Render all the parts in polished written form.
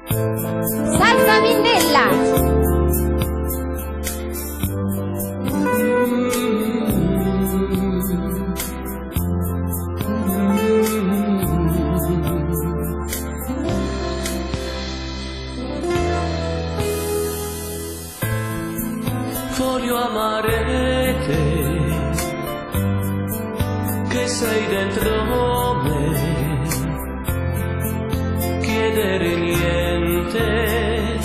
Salsa Mindella. Voglio amare te, che sei dentro me, chiedere niente,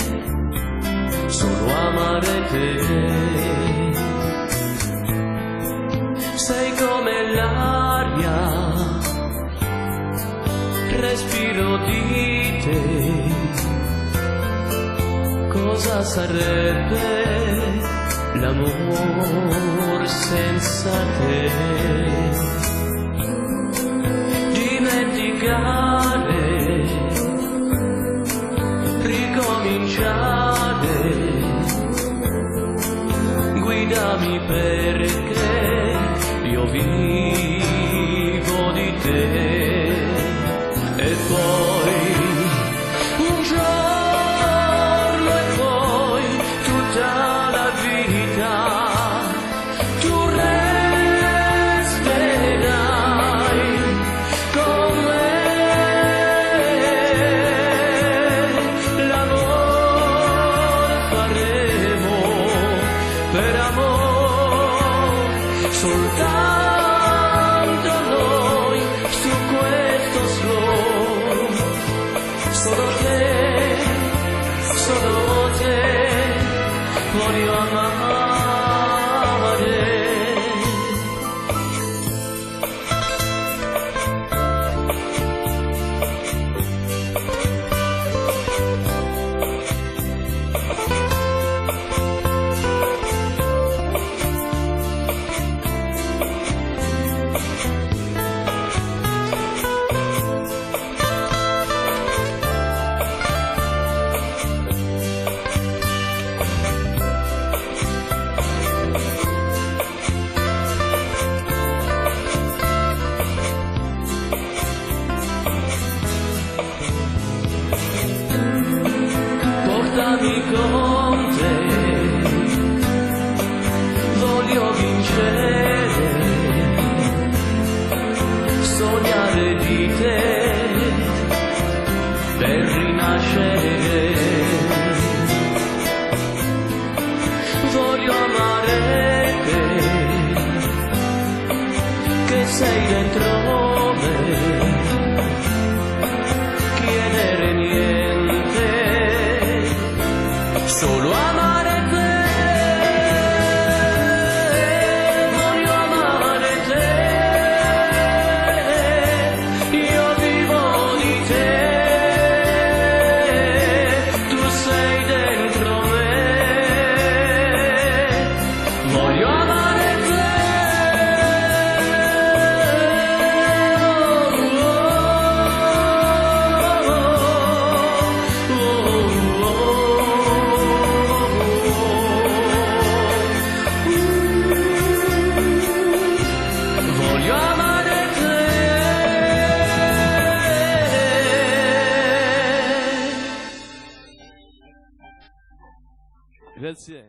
solo amare te. Sei come l'aria, respiro di te, cosa sarebbe l'amor senza te? Dimenticare, ricominciare, guidami perché io vivo di te. E poi un giorno e poi tutta la vita tu resterai con me. L'amore faremo per amor, soltanto noi su questo slow. Solo te voglio amare. Portami con te, voglio vincere, sognare di te per rinascere. Voglio amare te, che sei dentro